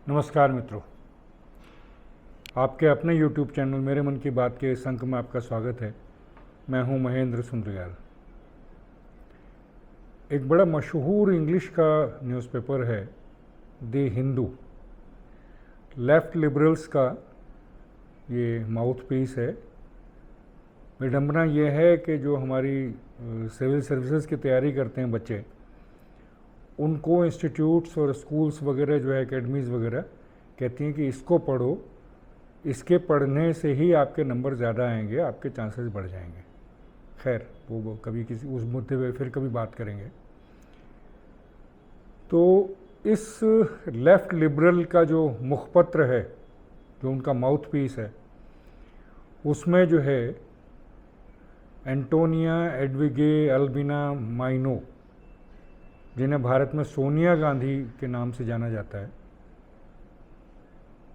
नमस्कार मित्रों, आपके अपने YouTube चैनल मेरे मन की बात के इस अंक में आपका स्वागत है। मैं हूं महेंद्र सुंदरयाल। एक बड़ा मशहूर इंग्लिश का न्यूज़पेपर है द हिंदू। लेफ्ट लिबरल्स का ये माउथ पीस है। विडंबना ये है कि जो हमारी सिविल सर्विसेज की तैयारी करते हैं बच्चे, उनको इंस्टीट्यूट्स और स्कूल्स वगैरह जो है एकेडमीज़ वगैरह कहती हैं कि इसको पढ़ो, इसके पढ़ने से ही आपके नंबर ज़्यादा आएंगे, आपके चांसेस बढ़ जाएंगे। खैर वो कभी किसी उस मुद्दे पे फिर कभी बात करेंगे। तो इस लेफ़्ट लिबरल का जो मुखपत्र है, जो उनका माउथ पीस है, उसमें जो है एंटोनिया एडविगे अल्बिना माइनो, जिन्हें भारत में सोनिया गांधी के नाम से जाना जाता है,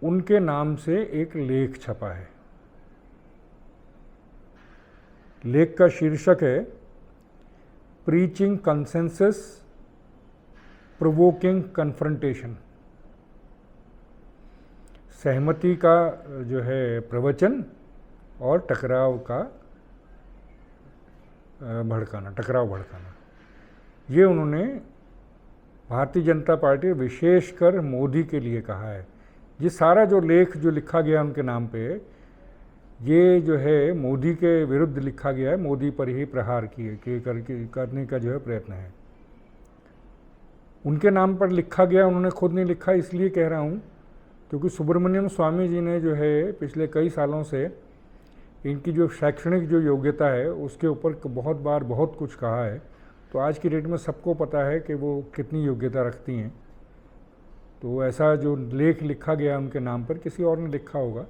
उनके नाम से एक लेख छपा है। लेख का शीर्षक है प्रीचिंग कंसेंसस प्रोवोकिंग कन्फ्रंटेशन। सहमति का जो है प्रवचन और टकराव भड़काना। ये उन्होंने भारतीय जनता पार्टी, विशेषकर मोदी के लिए कहा है। ये सारा जो लेख जो लिखा गया उनके नाम पे, ये जो है मोदी के विरुद्ध लिखा गया है। मोदी पर ही प्रहार करने का जो है प्रयत्न है। उनके नाम पर लिखा गया, उन्होंने खुद नहीं लिखा। इसलिए कह रहा हूँ क्योंकि सुब्रमण्यम स्वामी जी ने जो है पिछले कई सालों से इनकी जो शैक्षणिक जो योग्यता है उसके ऊपर बहुत बार बहुत कुछ कहा है। तो आज की डेट में सबको पता है कि वो कितनी योग्यता रखती हैं। तो ऐसा जो लेख लिखा गया उनके नाम पर, किसी और ने लिखा होगा,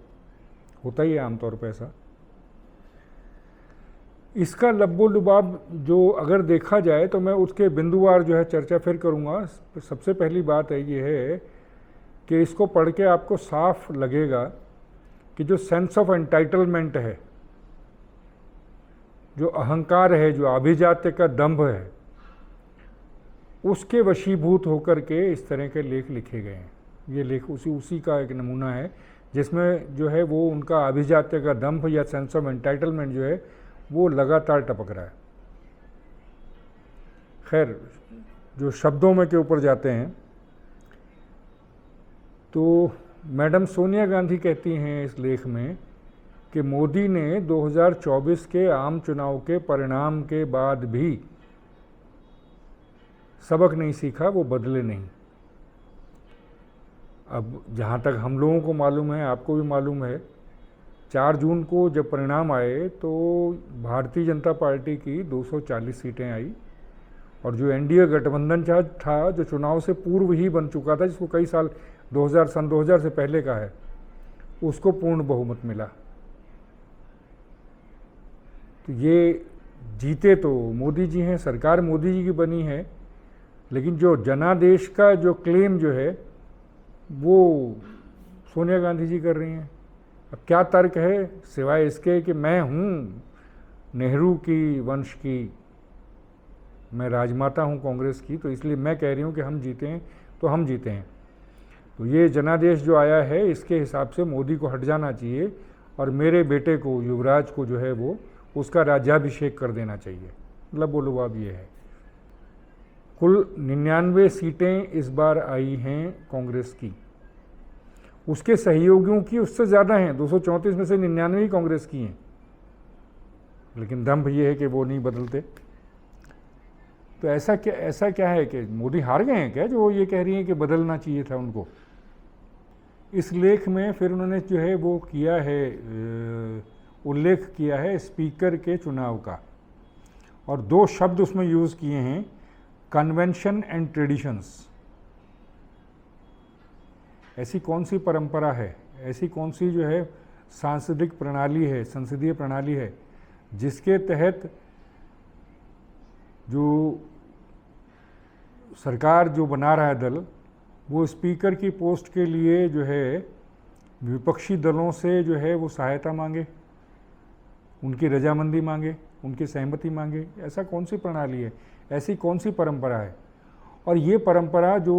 होता ही है आमतौर पर ऐसा। इसका लब्बो लुबाब जो अगर देखा जाए तो मैं उसके बिंदुवार जो है चर्चा फिर करूँगा। सबसे पहली बात है ये है कि इसको पढ़ के आपको साफ लगेगा कि जो सेंस ऑफ एंटाइटलमेंट है, जो अहंकार है, जो अभिजात्य का दंभ है, उसके वशीभूत होकर के इस तरह के लेख लिखे गए हैं। ये लेख उसी का एक नमूना है जिसमें जो है वो उनका अभिजात्य का दंभ या सेंस ऑफ एंटाइटलमेंट जो है वो लगातार टपक रहा है। खैर, जो शब्दों में के ऊपर जाते हैं तो मैडम सोनिया गांधी कहती हैं इस लेख में कि मोदी ने 2024 के आम चुनाव के परिणाम के बाद भी सबक नहीं सीखा, वो बदले नहीं। अब जहाँ तक हम लोगों को मालूम है, आपको भी मालूम है, 4 जून को जब परिणाम आए तो भारतीय जनता पार्टी की 240 सीटें आई और जो एनडीए गठबंधन था, जो चुनाव से पूर्व ही बन चुका था, जिसको कई साल सन 2000 से पहले का है, उसको पूर्ण बहुमत मिला। तो ये जीते तो मोदी जी हैं, सरकार मोदी जी की बनी है, लेकिन जो जनादेश का जो क्लेम जो है वो सोनिया गांधी जी कर रही हैं। अब क्या तर्क है सिवाय इसके कि मैं हूँ नेहरू की वंश की, मैं राजमाता हूँ कांग्रेस की, तो इसलिए मैं कह रही हूँ कि हम जीते हैं तो हम जीते हैं। तो ये जनादेश जो आया है इसके हिसाब से मोदी को हट जाना चाहिए और मेरे बेटे को, युवराज को जो है वो उसका राज्याभिषेक कर देना चाहिए। लबोलुबाब ये है। कुल 99 सीटें इस बार आई हैं कांग्रेस की। उसके सहयोगियों की उससे ज़्यादा हैं, 234 में से 99 ही कांग्रेस की हैं। लेकिन दंभ ये है कि वो नहीं बदलते। तो ऐसा क्या है कि मोदी हार गए हैं क्या, जो ये कह रही हैं कि बदलना चाहिए था उनको। इस लेख में फिर उन्होंने जो है वो किया है, उल्लेख किया है स्पीकर के चुनाव का, और 2 शब्द उसमें यूज़ किए हैं, कन्वेंशन एंड ट्रेडिशंस। ऐसी कौन सी परंपरा है, ऐसी कौन सी जो है सांसदिक प्रणाली है, संसदीय प्रणाली है, जिसके तहत जो सरकार जो बना रहा है दल, वो स्पीकर की पोस्ट के लिए जो है विपक्षी दलों से जो है वो सहायता मांगे, उनकी रजामंदी मांगे, उनकी सहमति मांगे। ऐसा कौन सी प्रणाली है, ऐसी कौन सी परंपरा है। और ये परंपरा जो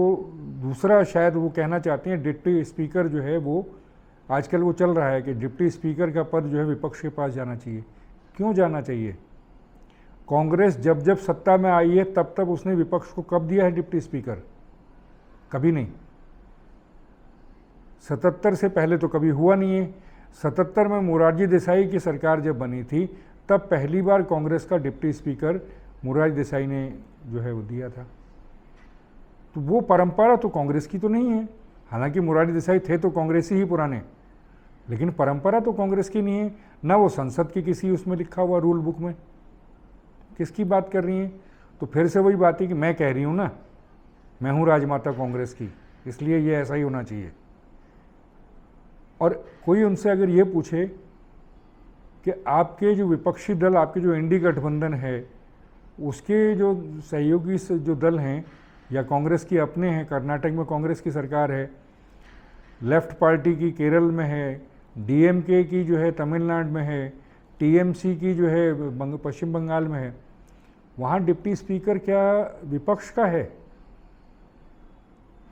दूसरा शायद वो कहना चाहते हैं, डिप्टी स्पीकर जो है वो आजकल वो चल रहा है कि डिप्टी स्पीकर का पद जो है विपक्ष के पास जाना चाहिए। क्यों जाना चाहिए? कांग्रेस जब जब सत्ता में आई है तब तब उसने विपक्ष को कब दिया है डिप्टी स्पीकर? कभी नहीं। 77 से पहले तो कभी हुआ नहीं है। 77 में मोरारजी देसाई की सरकार जब बनी थी तब पहली बार कांग्रेस का डिप्टी स्पीकर मोरारजी देसाई ने जो है वो दिया था। तो वो परंपरा तो कांग्रेस की तो नहीं है। हालांकि मोरारजी देसाई थे तो कांग्रेसी ही पुराने, लेकिन परंपरा तो कांग्रेस की नहीं है। ना वो संसद की किसी उसमें लिखा हुआ रूल बुक में। किसकी बात कर रही हैं? तो फिर से वही बात है कि मैं कह रही हूँ ना, मैं हूँ राजमाता कांग्रेस की, इसलिए ये ऐसा ही होना चाहिए। और कोई उनसे अगर ये पूछे कि आपके जो विपक्षी दल, आपके जो एनडीए गठबंधन है, उसके जो सहयोगी जो दल हैं या कांग्रेस की अपने हैं, कर्नाटक में कांग्रेस की सरकार है, लेफ्ट पार्टी की केरल में है, डीएमके की जो है तमिलनाडु में है, टीएमसी की जो है पश्चिम बंगाल में है, वहाँ डिप्टी स्पीकर क्या विपक्ष का है?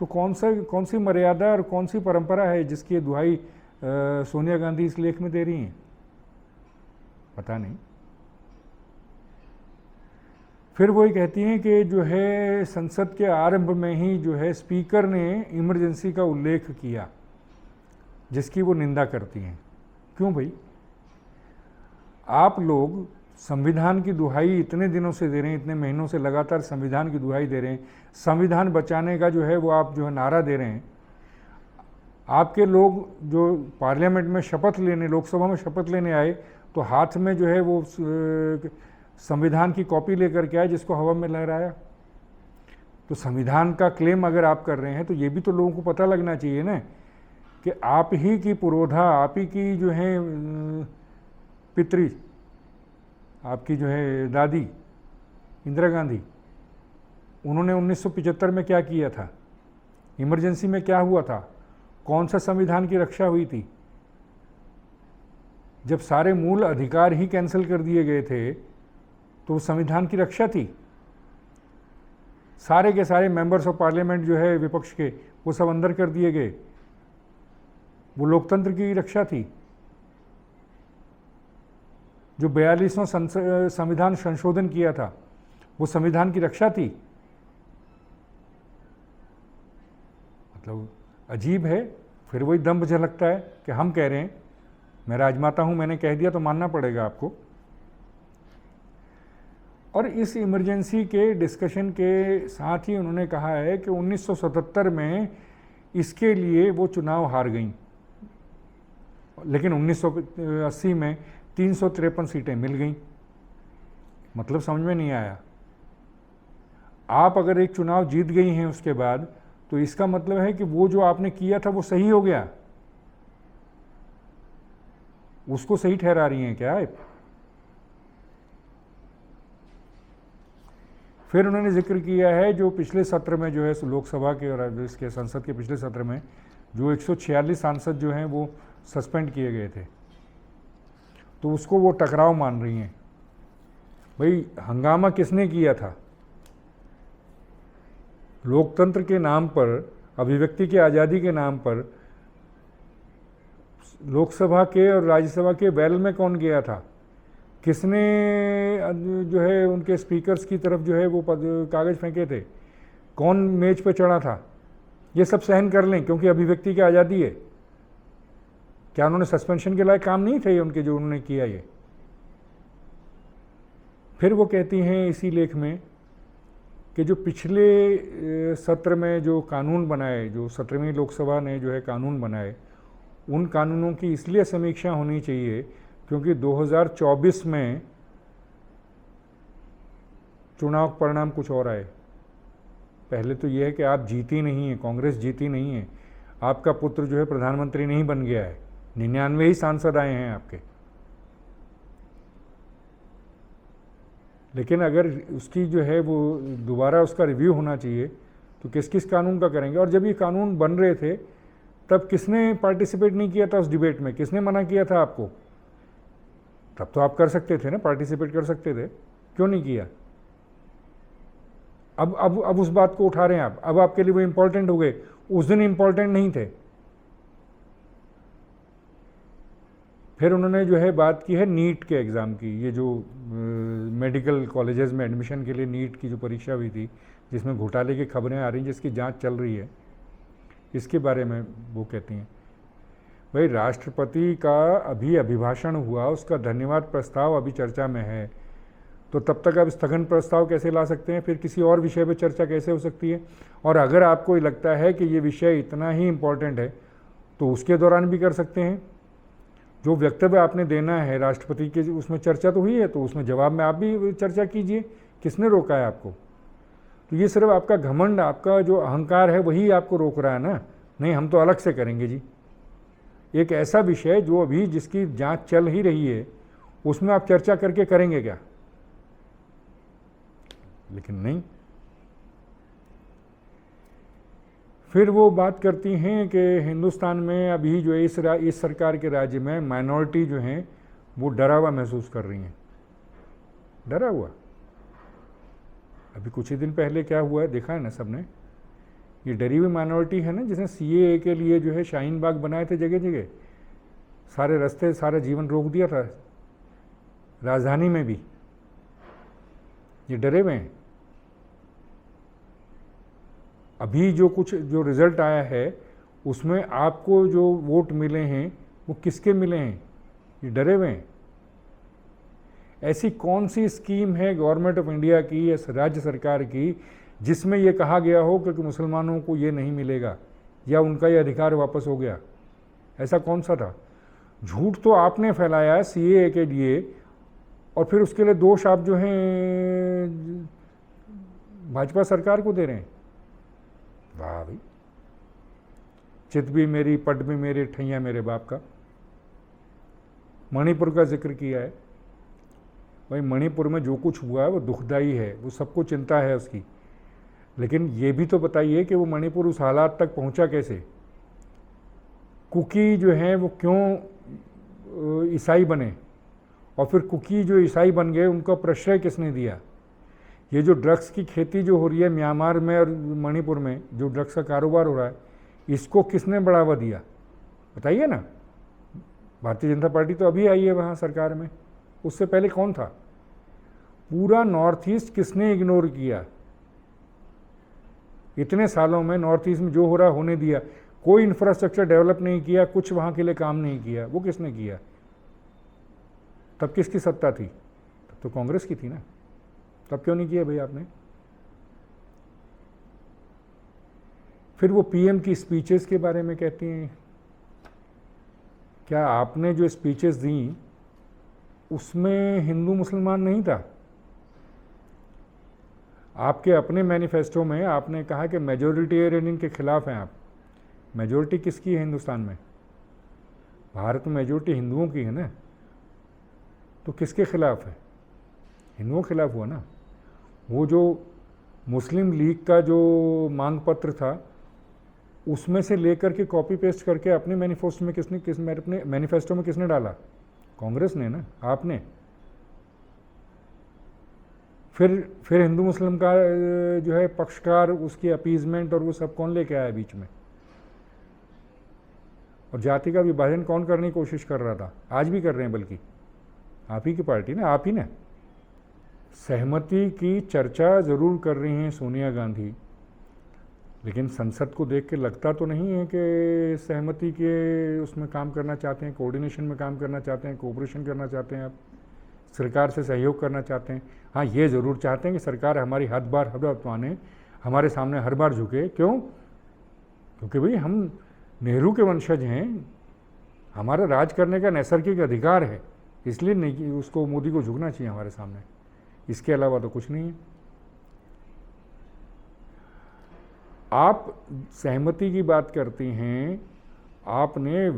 तो कौन सी मर्यादा और कौन सी परंपरा है जिसकी दुहाई सोनिया गांधी इस लेख में दे रही हैं? पता नहीं। फिर वही कहती हैं कि जो है संसद के आरंभ में ही जो है स्पीकर ने इमरजेंसी का उल्लेख किया, जिसकी वो निंदा करती हैं। क्यों भाई? आप लोग संविधान की दुहाई इतने दिनों से दे रहे हैं, इतने महीनों से लगातार संविधान की दुहाई दे रहे हैं, संविधान बचाने का जो है वो आप जो है नारा दे रहे हैं। आपके लोग जो पार्लियामेंट में शपथ लेने, लोकसभा में शपथ लेने आए तो हाथ में जो है वो संविधान की कॉपी लेकर के आए जिसको हवा में लहराया। तो संविधान का क्लेम अगर आप कर रहे हैं तो ये भी तो लोगों को पता लगना चाहिए ना कि आप ही की पुरोधा, आप ही की जो है पितरी, आपकी जो है दादी इंदिरा गांधी, उन्होंने 1975 में क्या किया था? इमरजेंसी में क्या हुआ था? कौन सा संविधान की रक्षा हुई थी? जब सारे मूल अधिकार ही कैंसिल कर दिए गए थे तो वो संविधान की रक्षा थी। सारे के सारे मेंबर्स ऑफ पार्लियामेंट जो है विपक्ष के, वो सब अंदर कर दिए गए, वो लोकतंत्र की रक्षा थी। जो 42वां संविधान संशोधन किया था वो संविधान की रक्षा थी। मतलब अजीब है। फिर वही दंभ झलकता है कि हम कह रहे हैं, मैं राजमाता हूं, मैंने कह दिया तो मानना पड़ेगा आपको। और इस इमरजेंसी के डिस्कशन के साथ ही उन्होंने कहा है कि 1977 में इसके लिए वो चुनाव हार गई, लेकिन 1980 में 353 सीटें मिल गईं। मतलब समझ में नहीं आया। आप अगर एक चुनाव जीत गई हैं उसके बाद, तो इसका मतलब है कि वो जो आपने किया था वो सही हो गया, उसको सही ठहरा रही हैं क्या आप? फिर उन्होंने जिक्र किया है जो पिछले सत्र में जो है लोकसभा के और इसके संसद के पिछले सत्र में जो 146 सांसद जो हैं वो सस्पेंड किए गए थे, तो उसको वो टकराव मान रही हैं। भाई हंगामा किसने किया था? लोकतंत्र के नाम पर, अभिव्यक्ति की आज़ादी के नाम पर लोकसभा के और राज्यसभा के बैरल में कौन गया था? किसने जो है उनके स्पीकर्स की तरफ जो है वो कागज़ फेंके थे? कौन मेज पे चढ़ा था? ये सब सहन कर लें क्योंकि अभिव्यक्ति की आज़ादी है। क्या उन्होंने सस्पेंशन के लायक काम नहीं थे ये उनके जो उन्होंने किया ये? फिर वो कहती हैं इसी लेख में कि जो पिछले सत्र में जो कानून बनाए, जो 17वीं लोकसभा ने जो है कानून बनाए, उन कानूनों की इसलिए समीक्षा होनी चाहिए क्योंकि 2024 में चुनाव परिणाम कुछ और आए। पहले तो यह है कि आप जीती नहीं है, कांग्रेस जीती नहीं है, आपका पुत्र जो है प्रधानमंत्री नहीं बन गया है, 99 ही सांसद आए हैं आपके। लेकिन अगर उसकी जो है वो दोबारा उसका रिव्यू होना चाहिए तो किस किस कानून का करेंगे? और जब ये कानून बन रहे थे तब किसने पार्टिसिपेट नहीं किया था उस डिबेट में? किसने मना किया था आपको? तब तो आप कर सकते थे ना, पार्टिसिपेट कर सकते थे, क्यों नहीं किया? अब उस बात को उठा रहे हैं आप, अब आपके लिए वो इम्पोर्टेंट हो गए, उस दिन इम्पोर्टेंट नहीं थे। फिर उन्होंने जो है बात की है नीट के एग्ज़ाम की, ये जो मेडिकल कॉलेजेस में एडमिशन के लिए नीट की जो परीक्षा हुई थी, जिसमें घोटाले की खबरें आ रही हैं, जिसकी जांच चल रही है, इसके बारे में वो कहती हैं भाई राष्ट्रपति का अभी अभिभाषण हुआ, उसका धन्यवाद प्रस्ताव अभी चर्चा में है, तो तब तक आप स्थगन प्रस्ताव कैसे ला सकते हैं? फिर किसी और विषय पर चर्चा कैसे हो सकती है? और अगर आपको लगता है कि ये विषय इतना ही इम्पोर्टेंट है तो उसके दौरान भी कर सकते हैं। जो वक्तव्य आपने देना है राष्ट्रपति के, उसमें चर्चा तो हुई है, तो उसमें जवाब में आप भी चर्चा कीजिए, किसने रोका है आपको? तो ये सिर्फ आपका घमंड, आपका जो अहंकार है वही आपको रोक रहा है ना। नहीं, हम तो अलग से करेंगे जी। एक ऐसा विषय जो अभी जिसकी जांच चल ही रही है, उसमें आप चर्चा करके करेंगे क्या? लेकिन नहीं। फिर वो बात करती हैं कि हिंदुस्तान में अभी जो इस सरकार के राज्य में माइनॉरिटी जो हैं वो डरा हुआ महसूस कर रही हैं। डरा हुआ? अभी कुछ ही दिन पहले क्या हुआ है देखा है ना सबने। ये डरी हुई माइनॉरिटी है ना, जिसने सीएए के लिए जो है शाहीन बाग बनाए थे जगह जगह, सारे रास्ते, सारा जीवन रोक दिया था, राजधानी में भी। ये डरे हुए हैं। अभी जो रिज़ल्ट आया है उसमें आपको जो वोट मिले हैं वो किसके मिले हैं? ये डरे हुए हैं। ऐसी कौन सी स्कीम है गवर्नमेंट ऑफ इंडिया की या राज्य सरकार की जिसमें ये कहा गया हो कि मुसलमानों को ये नहीं मिलेगा या उनका ये अधिकार वापस हो गया? ऐसा कौन सा था? झूठ तो आपने फैलाया सीएए के लिए, और फिर उसके लिए दोष आप जो हैं भाजपा सरकार को दे रहे हैं। वाह भाई, चित भी मेरी, पट भी मेरे, ठैया मेरे बाप का। मणिपुर का जिक्र किया है भाई। मणिपुर में जो कुछ हुआ है वो दुखदाई है, वो सबको चिंता है उसकी, लेकिन ये भी तो बताइए कि वो मणिपुर उस हालात तक पहुंचा कैसे? कुकी जो हैं वो क्यों ईसाई बने, और फिर कुकी जो ईसाई बन गए उनका प्रश्रय किसने दिया? ये जो ड्रग्स की खेती जो हो रही है म्यांमार में और मणिपुर में, जो ड्रग्स का कारोबार हो रहा है, इसको किसने बढ़ावा दिया? बताइए ना। भारतीय जनता पार्टी तो अभी आई है वहाँ सरकार में, उससे पहले कौन था? पूरा नॉर्थ ईस्ट किसने इग्नोर किया? इतने सालों में नॉर्थ ईस्ट में जो हो रहा होने दिया, कोई इंफ्रास्ट्रक्चर डेवलप नहीं किया, कुछ वहाँ के लिए काम नहीं किया। वो किसने किया? तब किसकी सत्ता थी? तब तो कांग्रेस की थी ना। तब क्यों नहीं किया भाई आपने? फिर वो पीएम की स्पीचेस के बारे में कहती हैं, क्या आपने जो स्पीचेस दी उसमें हिंदू मुसलमान नहीं था? आपके अपने मैनिफेस्टो में आपने कहा कि मेजोरिटेरियन के खिलाफ हैं आप। मेजोरिटी किसकी है हिंदुस्तान में? भारत में मेजोरिटी हिंदुओं की है ना, तो किसके खिलाफ है? हिंदुओं के खिलाफ हुआ ना। वो जो मुस्लिम लीग का जो मांग पत्र था उसमें से लेकर के कॉपी पेस्ट करके अपने मैनिफेस्टो में अपने मैनिफेस्टो में किसने डाला? कांग्रेस ने ना, आपने। फिर हिंदू मुस्लिम का जो है पक्षकार, उसकी अपीजमेंट और वो सब कौन लेके आया बीच में? और जाति का विभाजन कौन करने की कोशिश कर रहा था? आज भी कर रहे हैं, बल्कि आप ही की पार्टी ना, आप ही ने। सहमति की चर्चा ज़रूर कर रही हैं सोनिया गांधी, लेकिन संसद को देख के लगता तो नहीं है कि सहमति के उसमें काम करना चाहते हैं, कोऑर्डिनेशन में काम करना चाहते हैं, कोऑपरेशन करना चाहते हैं, आप सरकार से सहयोग करना चाहते हैं। हाँ, ये ज़रूर चाहते हैं कि सरकार हमारी हर बात माने, हमारे सामने हर बार झुके। क्यों? क्योंकि भाई हम नेहरू के वंशज हैं, हमारा राज करने का नैसर्गिक अधिकार है, इसलिए नहीं उसको, मोदी को झुकना चाहिए हमारे सामने। इसके अलावा तो कुछ नहीं है। आप सहमति की बात करती हैं, आपने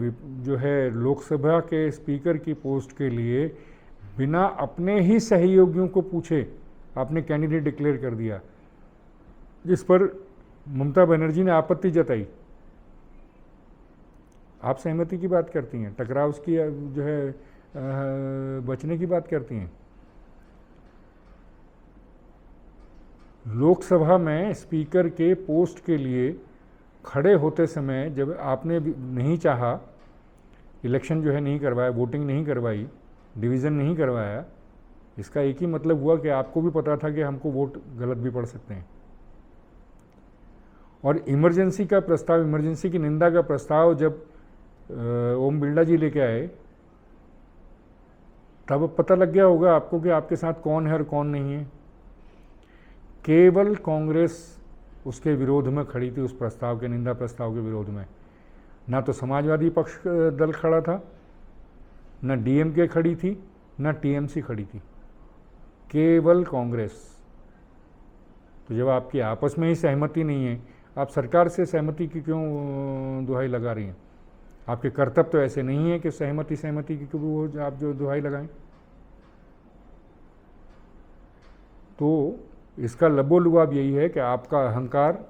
जो है लोकसभा के स्पीकर की पोस्ट के लिए बिना अपने ही सहयोगियों को पूछे आपने कैंडिडेट डिक्लेयर कर दिया, जिस पर ममता बनर्जी ने आपत्ति जताई। आप सहमति की बात करती हैं, टकराव की जो है बचने की बात करती हैं। लोकसभा में स्पीकर के पोस्ट के लिए खड़े होते समय जब आपने नहीं चाहा, इलेक्शन जो है नहीं करवाया, वोटिंग नहीं करवाई, डिवीज़न नहीं करवाया, इसका एक ही मतलब हुआ कि आपको भी पता था कि हमको वोट गलत भी पड़ सकते हैं। और इमरजेंसी का प्रस्ताव, इमरजेंसी की निंदा का प्रस्ताव जब ओम बिरला जी लेके आए, तब पता लग गया होगा आपको कि आपके साथ कौन है और कौन नहीं है। केवल कांग्रेस उसके विरोध में खड़ी थी, उस प्रस्ताव के, निंदा प्रस्ताव के विरोध में। ना तो समाजवादी पक्ष दल खड़ा था, न डीएमके खड़ी थी, न टीएमसी खड़ी थी, केवल कांग्रेस। तो जब आपकी आपस में ही सहमति नहीं है, आप सरकार से सहमति की क्यों दुहाई लगा रही हैं? आपके कर्तव्य तो ऐसे नहीं है कि सहमति की क्यों आप जो दुहाई लगाएं। तो इसका लबोलुआब यही है कि आपका अहंकार,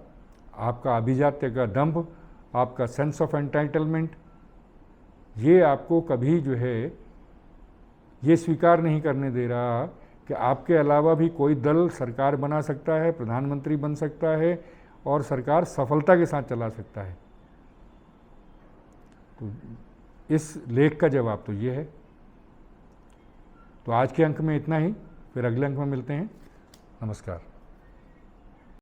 आपका अभिजात्य का दंभ, आपका सेंस ऑफ एंटाइटलमेंट, ये आपको कभी जो है ये स्वीकार नहीं करने दे रहा कि आपके अलावा भी कोई दल सरकार बना सकता है, प्रधानमंत्री बन सकता है और सरकार सफलता के साथ चला सकता है। तो इस लेख का जवाब तो ये है। तो आज के अंक में इतना ही, फिर अगले अंक में मिलते हैं। नमस्कार।